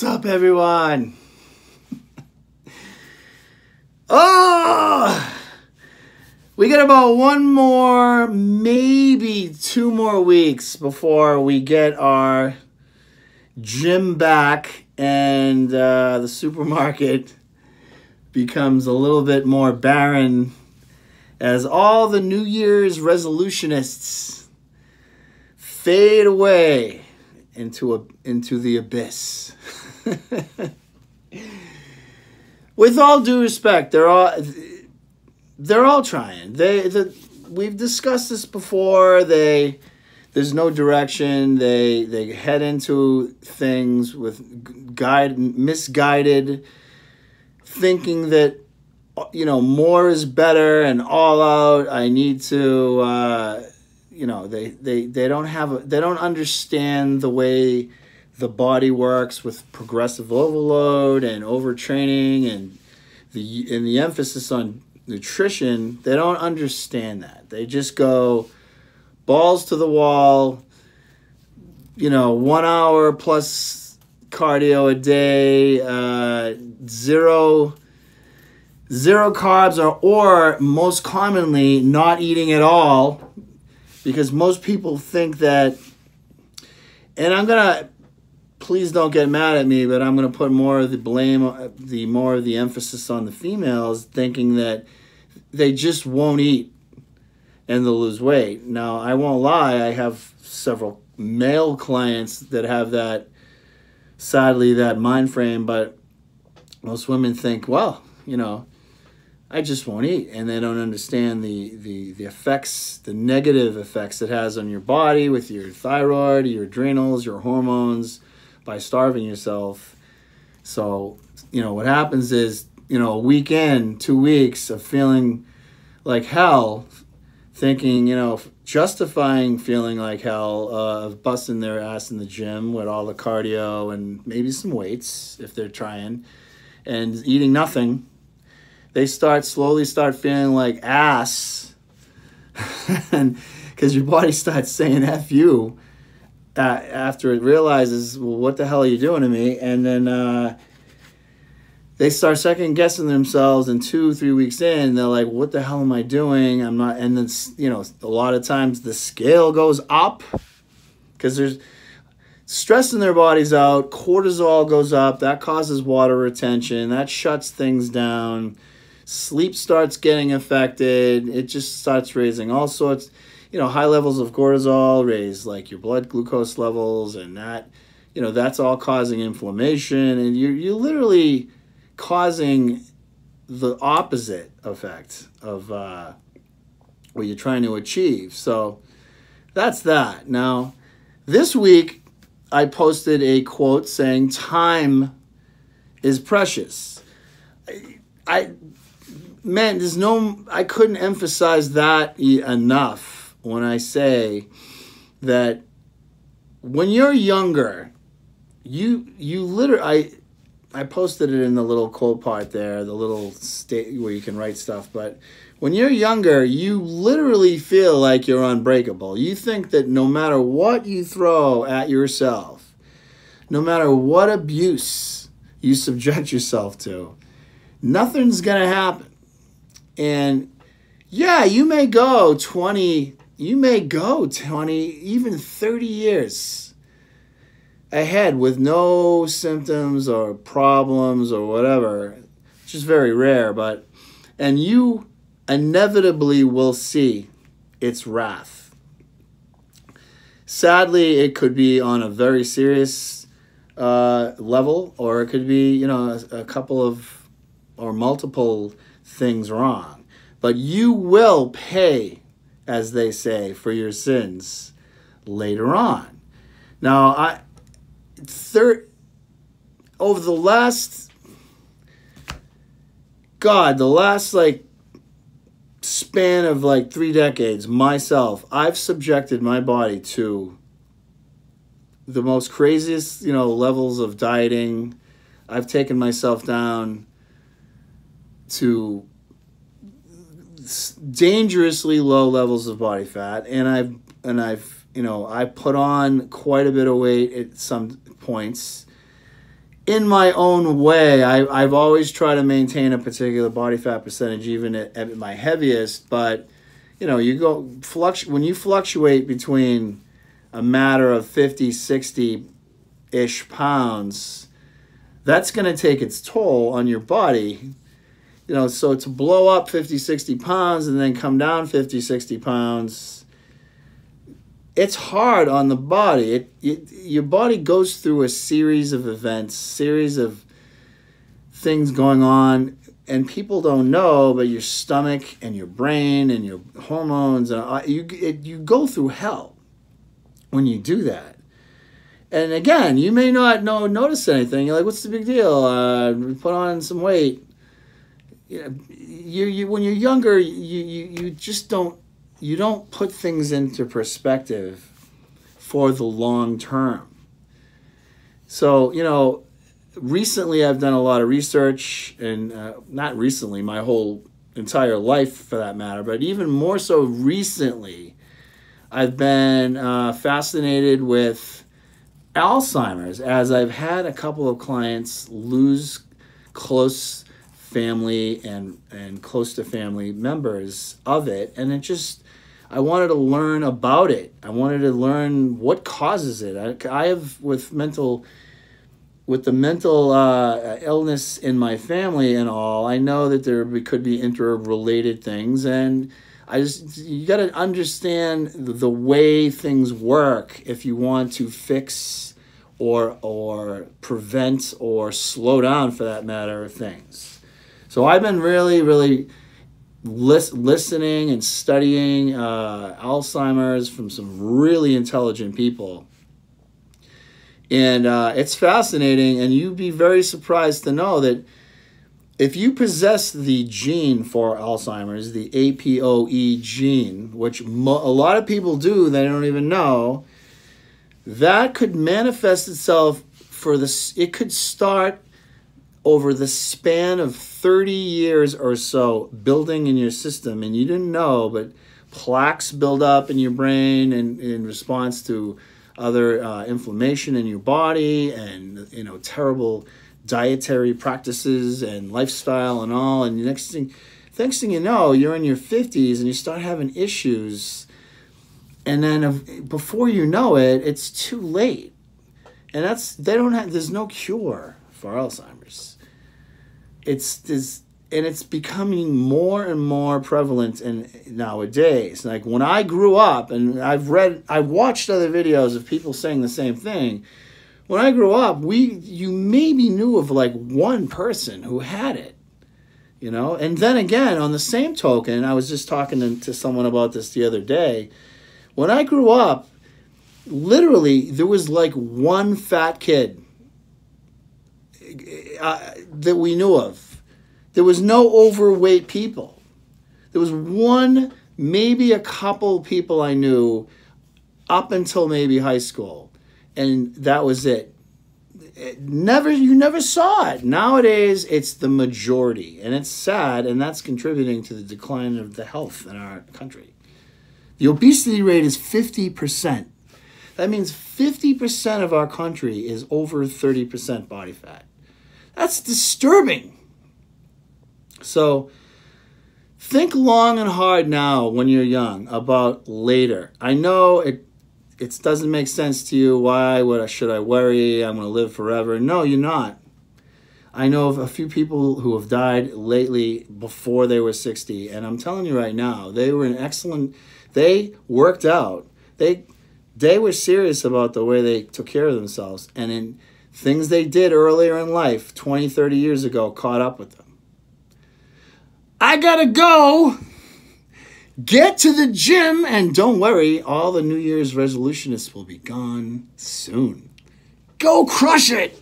What's up, everyone? Oh, we got about one more, maybe 2 more weeks before we get our gym back and the supermarket becomes a little bit more barren as all the New Year's resolutionists fade away into the abyss. With all due respect, they're all trying. We've discussed this before. There's no direction. They head into things with misguided thinking that more is better and all out. I need to they don't understand the way the body works with progressive overload and overtraining and the emphasis on nutrition. They don't understand that. They just go balls to the wall, 1 hour plus cardio a day, zero carbs, or most commonly not eating at all, because most people think that, and please don't get mad at me, but I'm going to put more of the blame, more of the emphasis on the females, thinking that they just won't eat and they'll lose weight. Now, I won't lie, I have several male clients that have that, sadly, that mind frame, but most women think, well, I just won't eat, and they don't understand the effects, the negative effects it has on your body with your thyroid, your adrenals, your hormones, by starving yourself. So, what happens is, a weekend, 2 weeks of feeling like hell, thinking, justifying feeling like hell, of busting their ass in the gym with all the cardio and maybe some weights if they're trying, and eating nothing. They slowly start feeling like ass, and because your body starts saying F you after it realizes, well, what the hell are you doing to me? And then they start second guessing themselves, and 2-3 weeks in, they're like, what the hell am I doing? I'm not. And then, a lot of times the scale goes up because there's stressing their bodies out. Cortisol goes up. That causes water retention. That shuts things down. Sleep starts getting affected. It just starts raising all sorts, high levels of cortisol raise like your blood glucose levels, and that, that's all causing inflammation, and you're literally causing the opposite effect of what you're trying to achieve. So that's that. Now, this week I posted a quote saying time is precious. Man, I couldn't emphasize that enough when I say that when you're younger, you literally, I posted it in the little quote part there, the little state where you can write stuff, but when you're younger, you literally feel like you're unbreakable. You think that no matter what you throw at yourself, no matter what abuse you subject yourself to, nothing's going to happen. And yeah, you may go 20, even 30 years ahead with no symptoms or problems or whatever, which is very rare, and you inevitably will see its wrath. Sadly, it could be on a very serious level, or it could be, a couple of or multiple things wrong, but you will pay, as they say, for your sins later on. Now, over the last span of 3 decades, myself, I've subjected my body to the most craziest, levels of dieting. I've taken myself down to dangerously low levels of body fat, and I've I put on quite a bit of weight at some points, in my own way, I've always tried to maintain a particular body fat percentage, even at my heaviest. But you know, when you fluctuate between a matter of 50, 60-ish pounds, that's going to take its toll on your body. You know, so to blow up 50, 60 pounds and then come down 50, 60 pounds, it's hard on the body. Your body goes through a series of events, series of things going on, and people don't know, but your stomach and your brain and your hormones, you go through hell when you do that. And again, you may not notice anything. You're like, what's the big deal? Put on some weight. You know, when you're younger, you just don't put things into perspective for the long term. So, you know, recently I've done a lot of research, and not recently, my whole entire life for that matter, but even more so recently, I've been fascinated with Alzheimer's, as I've had a couple of clients lose close family and close to family members of it, and I wanted to learn about it. I wanted to learn what causes it. I have with the mental illness in my family and all, I know that there could be interrelated things, and you got to understand the way things work if you want to fix or prevent or slow down, for that matter, things. So I've been really, really listening and studying Alzheimer's from some really intelligent people. And it's fascinating, and you'd be very surprised to know that if you possess the gene for Alzheimer's, the APOE gene, which a lot of people do, they don't even know, that could manifest itself it could start over the span of 30 years or so, building in your system, and you didn't know, but plaques build up in your brain in response to other inflammation in your body, and you know, terrible dietary practices and lifestyle and all, and the next thing you know, you're in your 50s and you start having issues, and then before you know it, it's too late. And there's no cure for Alzheimer's. It's becoming more and more prevalent nowadays. Like when I grew up, and I've watched other videos of people saying the same thing. When I grew up, you maybe knew of like one person who had it, you know? And then again, on the same token, I was just talking to someone about this the other day. When I grew up, literally, there was like one fat kid that we knew of. There was no overweight people. There was one, maybe a couple people I knew up until maybe high school. And that was it. You never saw it. Nowadays, it's the majority. And it's sad, and that's contributing to the decline of the health in our country. The obesity rate is 50%. That means 50% of our country is over 30% body fat. That's disturbing. So think long and hard now when you're young about later. I know it doesn't make sense to you. Should I worry? I'm going to live forever. No, you're not. I know of a few people who have died lately before they were 60, and I'm telling you right now, they worked out. They were serious about the way they took care of themselves, and in things they did earlier in life, 20, 30 years ago, caught up with them. I gotta go. Get to the gym, and don't worry, all the New Year's resolutionists will be gone soon. Go crush it!